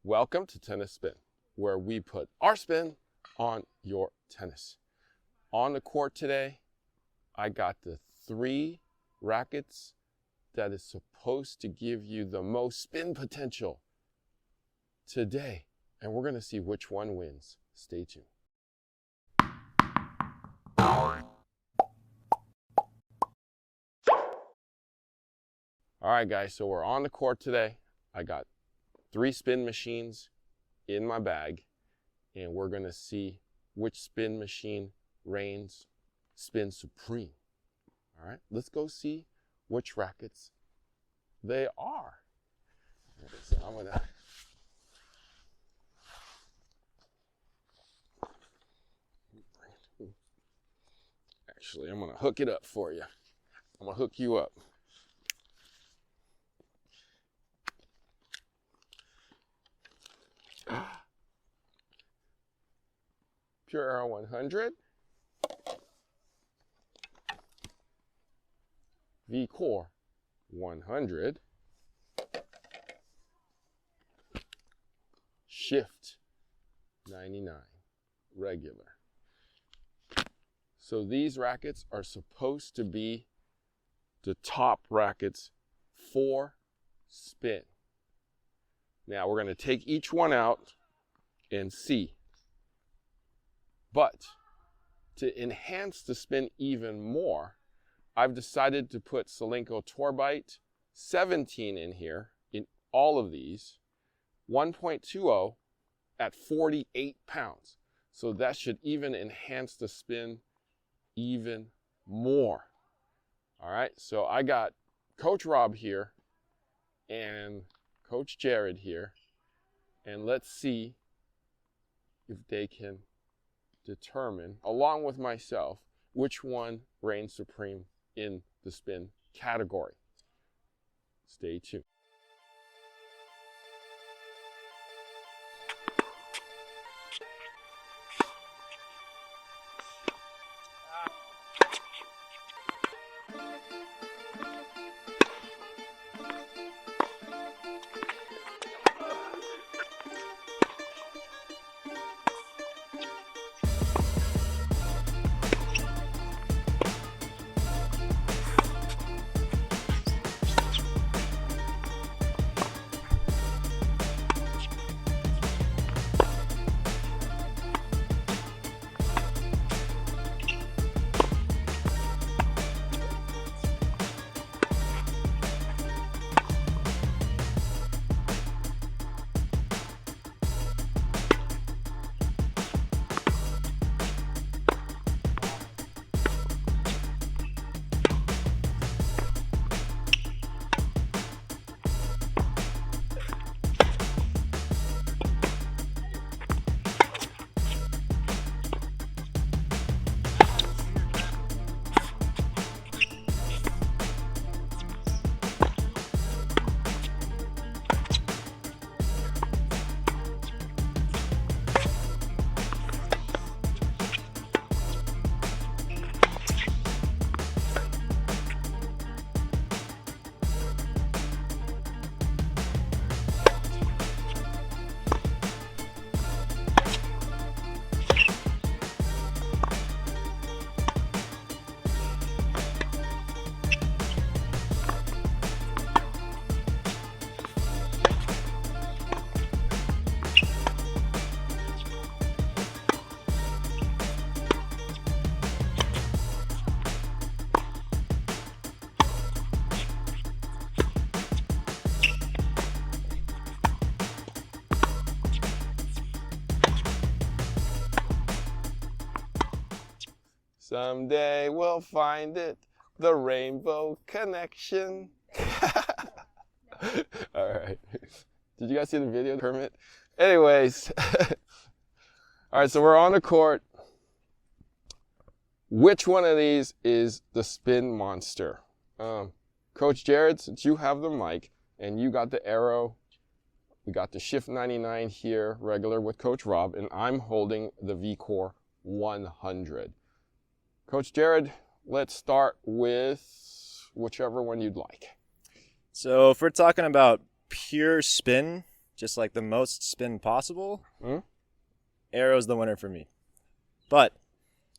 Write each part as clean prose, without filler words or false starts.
Welcome to Tennis Spin, where we put our spin on your tennis. On the court today, I got the 3 rackets that is supposed to give you the most spin potential today. And we're going to see which one wins. Stay tuned. All right, guys, so we're on the court today. I got 3 spin machines in my bag, and we're going to see which spin machine reigns spin supreme. All right, let's go see which rackets they are. So I'm going to hook it up for you. I'm going to hook you up. Pure Aero 100, V-Core 100, Shift 99, regular. So these rackets are supposed to be the top rackets for spin. Now we're going to take each one out and see. But to enhance the spin even more, I've decided to put Solinco Torbite 17 in here, in all of these, 1.20 at 48 pounds. So that should even enhance the spin even more. All right, so I got Coach Rob here and Coach Jerod here, and let's see if they can determine, along with myself, which one reigns supreme in the spin category. Stay tuned. Someday we'll find it, the rainbow connection. All right. Did you guys see the video, Kermit? Anyways. All right, so we're on the court. Which one of these is the spin monster? Coach Jerod, since you have the mic and you got the Aero, we got the Shift 99 here, regular with Coach Rob, and I'm holding the V-Core 100. Coach Jerod, let's start with whichever one you'd like. So if we're talking about pure spin, just like the most spin possible, arrow's the winner for me. But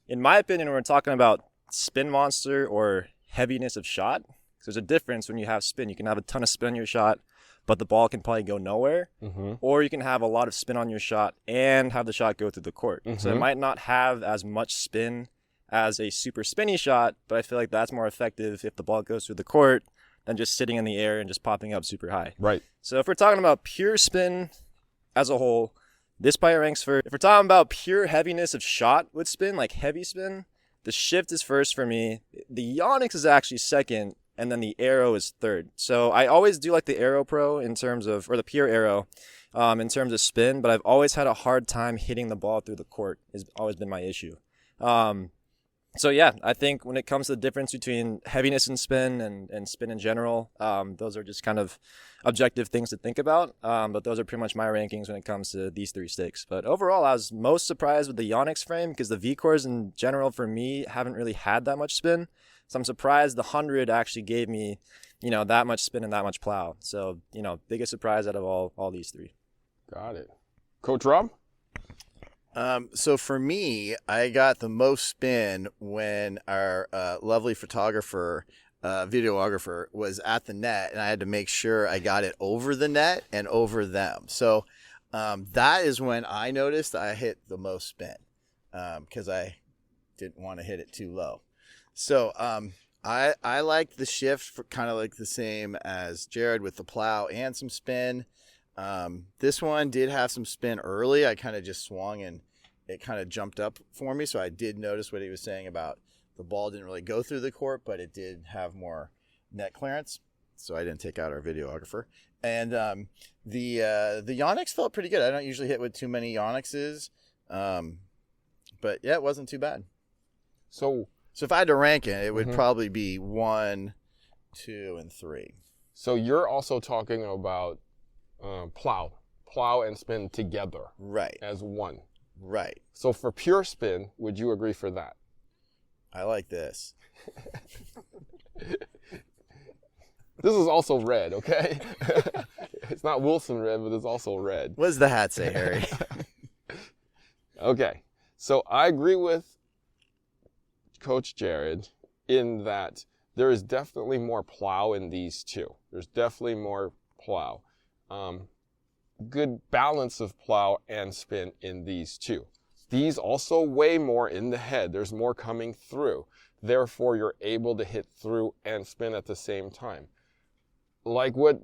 in my opinion, when we're talking about spin monster or heaviness of shot, there's a difference when you have spin. You can have a ton of spin on your shot, but the ball can probably go nowhere. Or you can have a lot of spin on your shot and have the shot go through the court. So it might not have as much spin as a super spinny shot, but I feel like that's more effective if the ball goes through the court than just sitting in the air and just popping up super high. Right. So if we're talking about pure spin as a whole, this probably ranks for, if we're talking about pure heaviness of shot with spin, like heavy spin, the shift is first for me. The Yonex is actually second, and then the arrow is third. So I always do like the Arrow Pro in terms of, or the pure arrow in terms of spin, but I've always had a hard time hitting the ball through the court. Has always been my issue. So yeah, I think when it comes to the difference between heaviness and spin and spin in general, those are just kind of objective things to think about. But those are pretty much my rankings when it comes to these three sticks. But overall, I was most surprised with the Yonex frame because the V-cores in general for me haven't really had that much spin. So I'm surprised the 100 actually gave me, that much spin and that much plow. So, biggest surprise out of all these three. Got it. Coach Rob? So for me, I got the most spin when our lovely photographer, videographer was at the net, and I had to make sure I got it over the net and over them. So that is when I noticed I hit the most spin because I didn't want to hit it too low. So I liked the shift for kind of like the same as Jerod with the plow and some spin. This one did have some spin early. I kind of just swung and it kind of jumped up for me. So I did notice what he was saying about the ball didn't really go through the court, but it did have more net clearance. So I didn't take out our videographer. And the Yonex felt pretty good. I don't usually hit with too many Yonexes. But yeah, it wasn't too bad. So if I had to rank it, it would probably be 1, 2, and 3. So you're also talking about plow and spin together, right, as one, right. So for pure spin, would you agree for that? I like this. This is also red, okay? It's not Wilson red, but it's also red. What does the hat say, Harry? Okay, so I agree with Coach Jerod in that there is definitely more plow in these two. There's definitely more plow. Good balance of plow and spin in these two. These also weigh more in the head. There's more coming through. Therefore, you're able to hit through and spin at the same time. Like what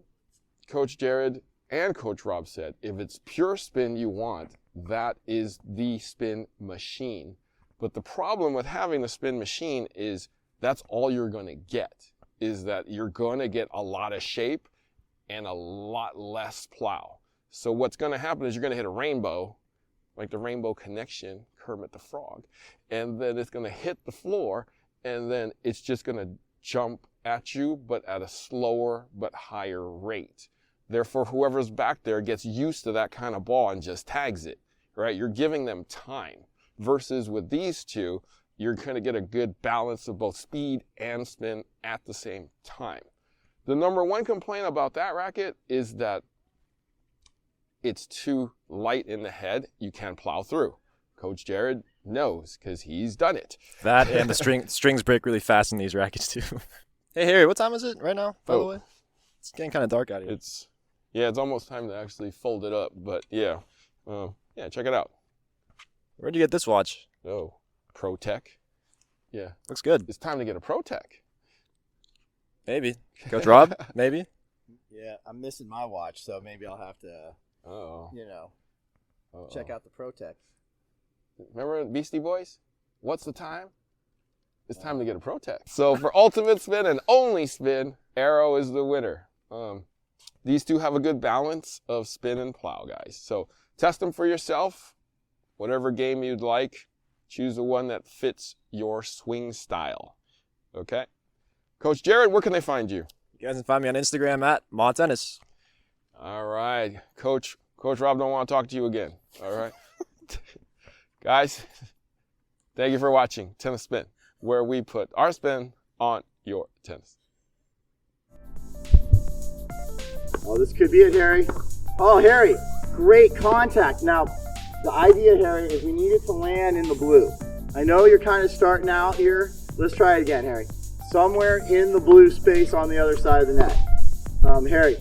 Coach Jerod and Coach Rob said, if it's pure spin you want, that is the spin machine. But the problem with having the spin machine is that's all you're going to get, is that you're going to get a lot of shape and a lot less plow. So what's going to happen is you're going to hit a rainbow, like the Rainbow Connection, Kermit the Frog, and then it's going to hit the floor, and then it's just going to jump at you, but at a slower but higher rate. Therefore, whoever's back there gets used to that kind of ball and just tags it, right? You're giving them time. Versus with these two, you're going to get a good balance of both speed and spin at the same time. The number one complaint about that racket is that it's too light in the head. You can't plow through. Coach Jerod knows because he's done it. That and the strings break really fast in these rackets too. Hey Harry, what time is it right now, by the way? It's getting kind of dark out here. It's almost time to actually fold it up, but yeah, check it out. Where'd you get this watch? Oh, ProTech. Yeah. Looks good. It's time to get a ProTech. Maybe. Coach Rob, maybe? Yeah, I'm missing my watch, so maybe I'll have to, check out the ProTech. Remember Beastie Boys? What's the time? It's time to get a ProTech. So for ultimate spin and only spin, Arrow is the winner. These two have a good balance of spin and plow, guys. So test them for yourself. Whatever game you'd like, choose the one that fits your swing style. Okay? Coach Jerod, where can they find you? You guys can find me on Instagram at MaTennis. All right. Coach Rob don't want to talk to you again. All right? Guys, thank you for watching Tennis Spin, where we put our spin on your tennis. Oh, this could be it, Harry. Oh, Harry, great contact. Now, the idea, Harry, is we need it to land in the blue. I know you're kind of starting out here. Let's try it again, Harry. Somewhere in the blue space on the other side of the net. Harry,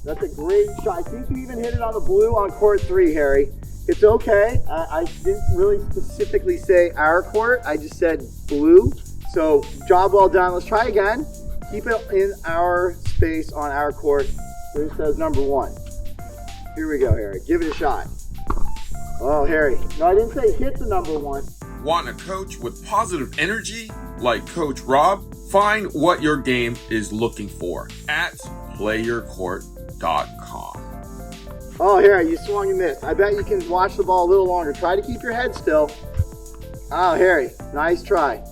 that's a great shot. I think you even hit it on the blue on court 3, Harry. It's okay. I didn't really specifically say our court. I just said blue. So, job well done. Let's try again. Keep it in our space on our court. Here it says number 1. Here we go, Harry. Give it a shot. Oh, Harry. No, I didn't say hit the number 1. Want a coach with positive energy like Coach Rob? Find what your game is looking for at playyourcourt.com. Oh, Harry, you swung and missed. I bet you can watch the ball a little longer. Try to keep your head still. Oh, Harry, nice try.